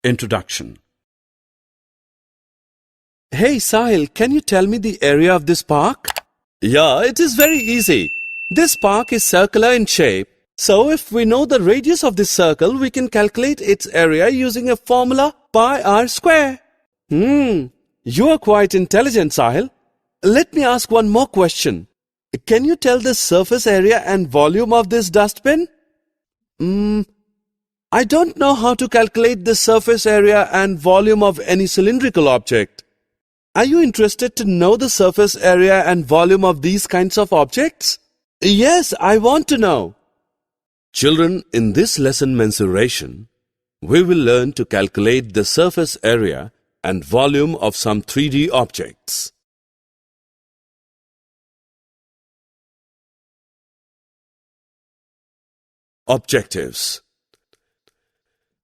Introduction. Hey Sahil, can you tell me the area of this park? Yeah, it is very easy. This park is circular in shape. So if we know the radius of this circle, we can calculate its area using a formula pi r square. You are quite intelligent, Sahil. Let me ask one more question. Can you tell the surface area and volume of this dustbin? I don't know how to calculate the surface area and volume of any cylindrical object. Are you interested to know the surface area and volume of these kinds of objects? Yes, I want to know. Children, in this lesson Mensuration, we will learn to calculate the surface area and volume of some 3D objects. Objectives.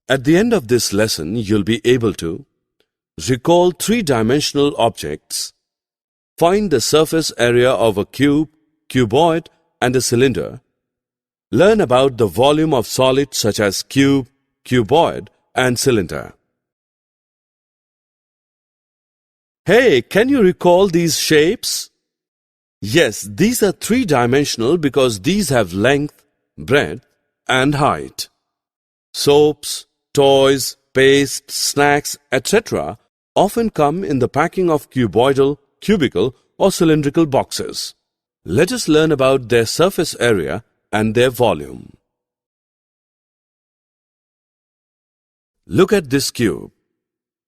At the end of this lesson, you'll be able to recall three-dimensional objects, find the surface area of a cube, cuboid, and a cylinder, learn about the volume of solids such as cube, cuboid, and cylinder. Hey, can you recall these shapes? Yes, these are three-dimensional because these have length, breadth, and height. Soaps, toys, paste, snacks, etc. often come in the packing of cuboidal, cubical, or cylindrical boxes. Let us learn about their surface area and their volume. Look at this cube.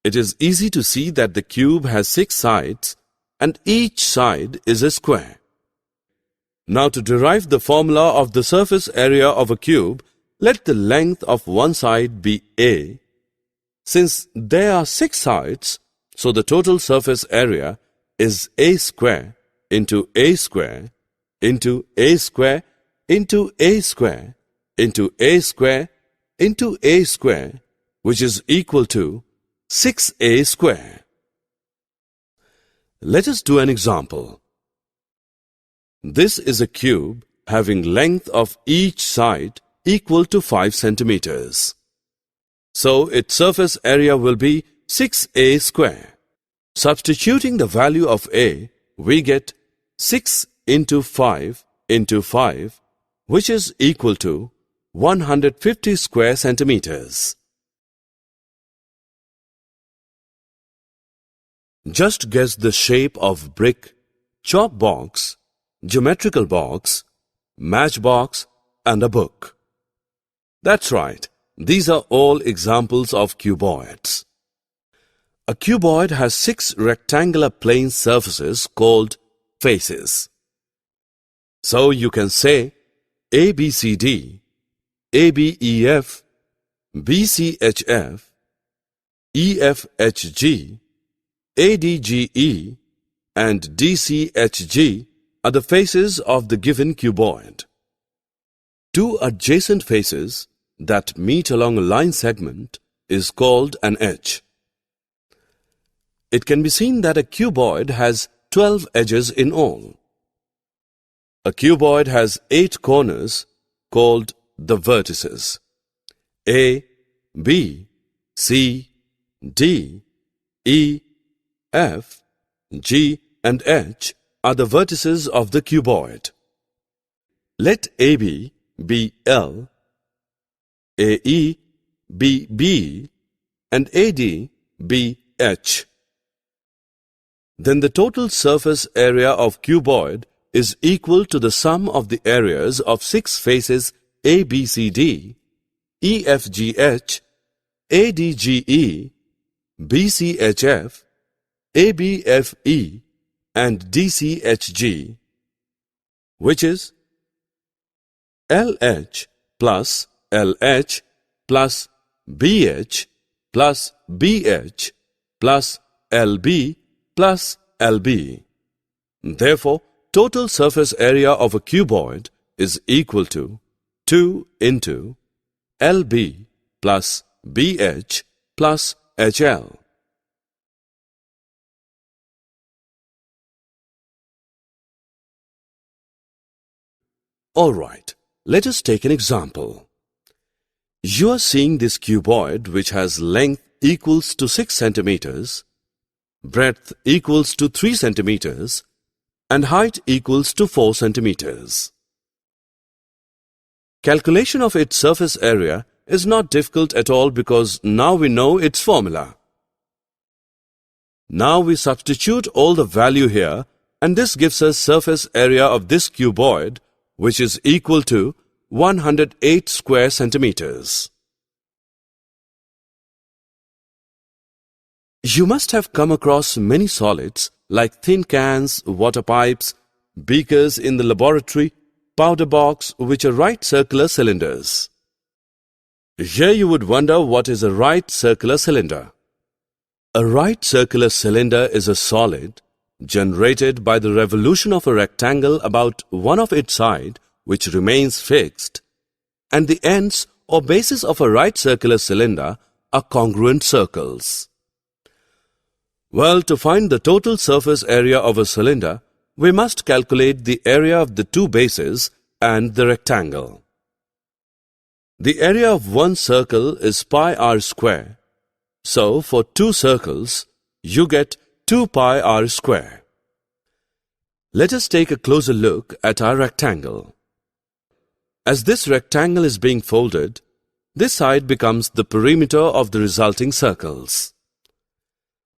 It is easy to see that the cube has 6 sides and each side is a square. Now to derive the formula of the surface area of a cube, let the length of one side be A. Since there are 6 sides, so the total surface area is A square into A square into A square into A square into A square into A square, which is equal to 6A square. Let us do an example. This is a cube having length of each side equal to 5 centimeters. So its surface area will be 6A square. Substituting the value of A, we get 6 into 5 into 5, which is equal to 150 square centimeters. Just guess the shape of brick, chalk box, geometrical box, matchbox, and a book. That's right. These are all examples of cuboids. A cuboid has 6 rectangular plane surfaces called faces. So you can say ABCD, ABEF, BCHF, EFHG, ADGE, and DCHG are the faces of the given cuboid. Two adjacent faces that meet along a line segment is called an edge. It can be seen that a cuboid has 12 edges in all. A cuboid has 8 corners called the vertices. A, B, C, D, E, F, G, and H are the vertices of the cuboid. Let AB be L, AE be B, and AD be H. Then the total surface area of cuboid is equal to the sum of the areas of 6 faces ABCD, EFGH, ADGE, BCHF, ABFE, and DCHG, which is LH plus LH plus BH plus BH plus LB plus LB. Therefore, total surface area of a cuboid is equal to 2 into LB plus BH plus HL. Alright, let us take an example. You are seeing this cuboid which has length equals to 6 centimeters, breadth equals to 3 centimeters, and height equals to 4 centimeters. Calculation of its surface area is not difficult at all because now we know its formula. Now we substitute all the value here and this gives us surface area of this cuboid which is equal to 108 square centimeters. You must have come across many solids like tin cans, water pipes, beakers in the laboratory, powder box which are right circular cylinders. Here you would wonder what is a right circular cylinder. A right circular cylinder is a solid generated by the revolution of a rectangle about one of its sides which remains fixed, and the ends or bases of a right circular cylinder are congruent circles. Well, to find the total surface area of a cylinder, we must calculate the area of the two bases and the rectangle. The area of one circle is pi r square. So, for two circles, you get 2 pi r square. Let us take a closer look at our rectangle. As this rectangle is being folded, this side becomes the perimeter of the resulting circles.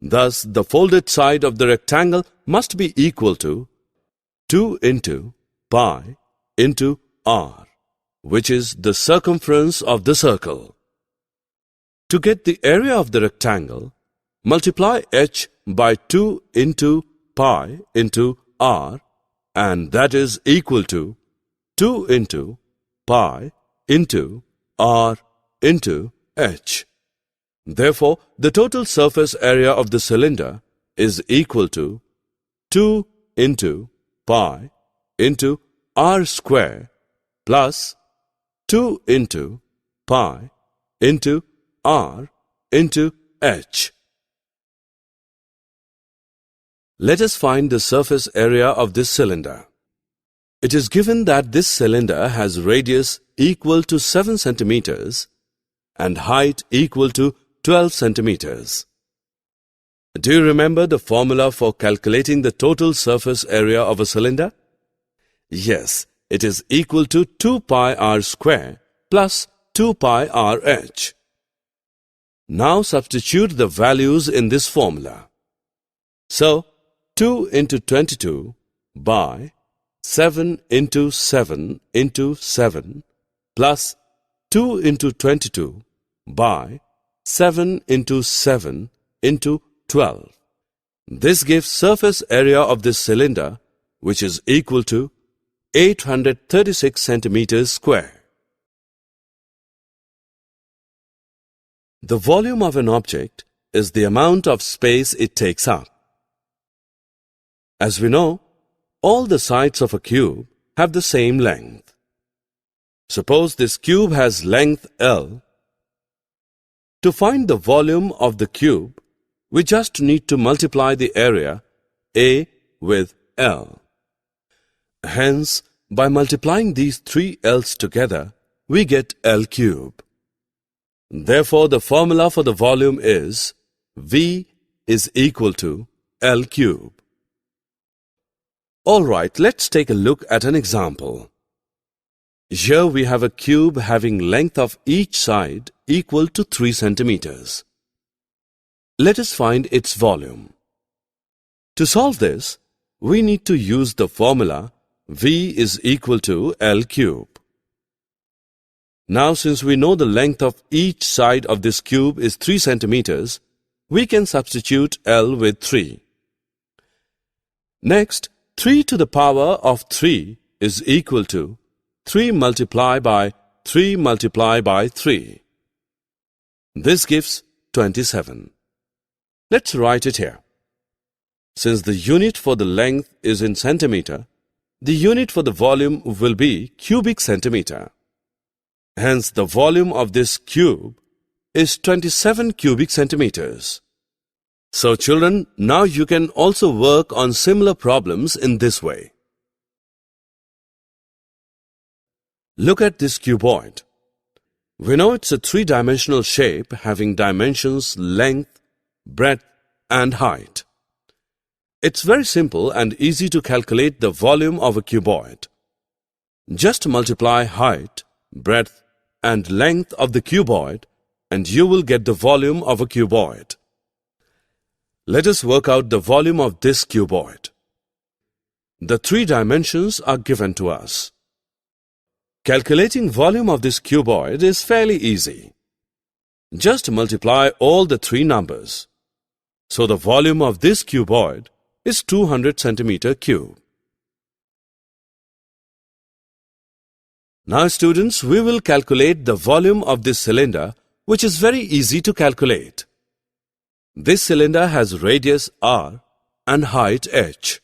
Thus, the folded side of the rectangle must be equal to 2 into pi into r, which is the circumference of the circle. To get the area of the rectangle, multiply h by 2 into pi into r, and that is equal to 2 into pi into r into h. Therefore, the total surface area of the cylinder is equal to 2 into pi into r square plus 2 into pi into r into h. Let us find the surface area of this cylinder. It is given that this cylinder has radius equal to 7 centimeters and height equal to 12 centimeters. Do you remember the formula for calculating the total surface area of a cylinder? Yes, it is equal to 2 pi r square plus 2 pi r h. Now substitute the values in this formula. So, 2 into 22 by 7 into 7 into 7 plus 2 into 22 by 7 into 7 into 12. This gives surface area of this cylinder which is equal to 836 centimeters square. The volume of an object is the amount of space it takes up. As we know, all the sides of a cube have the same length. Suppose this cube has length L. To find the volume of the cube, we just need to multiply the area A with L. Hence, by multiplying these three L's together, we get L cube. Therefore, the formula for the volume is V is equal to L cube. Alright, let's take a look at an example. Here we have a cube having length of each side equal to 3 centimeters. Let us find its volume. To solve this, we need to use the formula V is equal to L cube. Now, since we know the length of each side of this cube is 3 centimeters, we can substitute L with 3. Next, 3 to the power of 3 is equal to 3 multiplied by 3 multiplied by 3. This gives 27. Let's write it here. Since the unit for the length is in centimeter, the unit for the volume will be cubic centimeter. Hence, the volume of this cube is 27 cubic centimeters. So children, now you can also work on similar problems in this way. Look at this cuboid. We know it's a three-dimensional shape having dimensions length, breadth, and height. It's very simple and easy to calculate the volume of a cuboid. Just multiply height, breadth, and length of the cuboid and you will get the volume of a cuboid. Let us work out the volume of this cuboid. The three dimensions are given to us. Calculating volume of this cuboid is fairly easy. Just multiply all the three numbers. So the volume of this cuboid is 200 centimeter cube. Now students, we will calculate the volume of this cylinder, which is very easy to calculate. This cylinder has radius r and height h.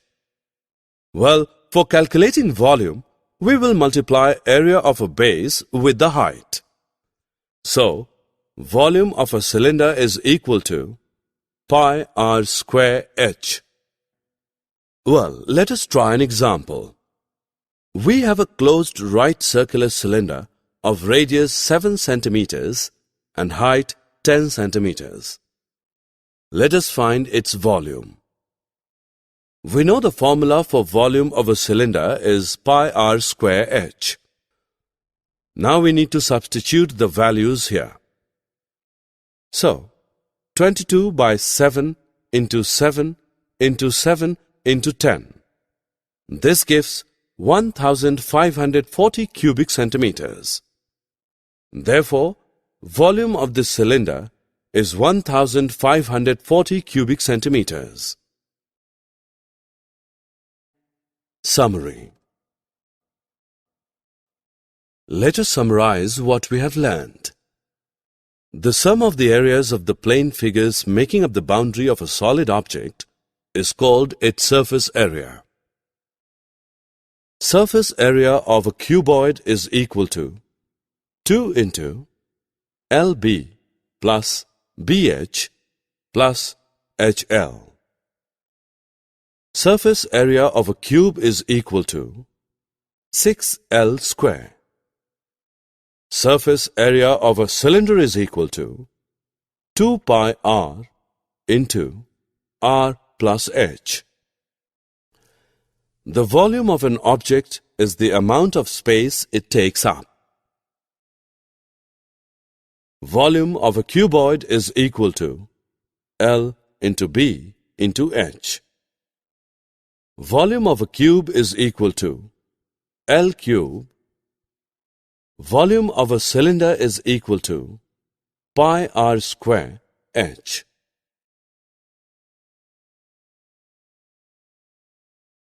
Well, for calculating volume, we will multiply area of a base with the height. So, volume of a cylinder is equal to pi r square h. Well, let us try an example. We have a closed right circular cylinder of radius 7 centimeters and height 10 centimeters. Let us find its volume. We know the formula for volume of a cylinder is pi r square h. Now we need to substitute the values here. So, 22 by 7 into 7 into 7 into 10. This gives 1540 cubic centimeters. Therefore, volume of this cylinder is 1540 cubic centimeters. Summary. Let us summarize what we have learned. The sum of the areas of the plane figures making up the boundary of a solid object is called its surface area. Surface area of a cuboid is equal to 2 into LB plus BH plus HL. Surface area of a cube is equal to 6L square. Surface area of a cylinder is equal to 2 pi r into r plus h. The volume of an object is the amount of space it takes up. Volume of a cuboid is equal to L into B into H. Volume of a cube is equal to L cube. Volume of a cylinder is equal to pi r square H.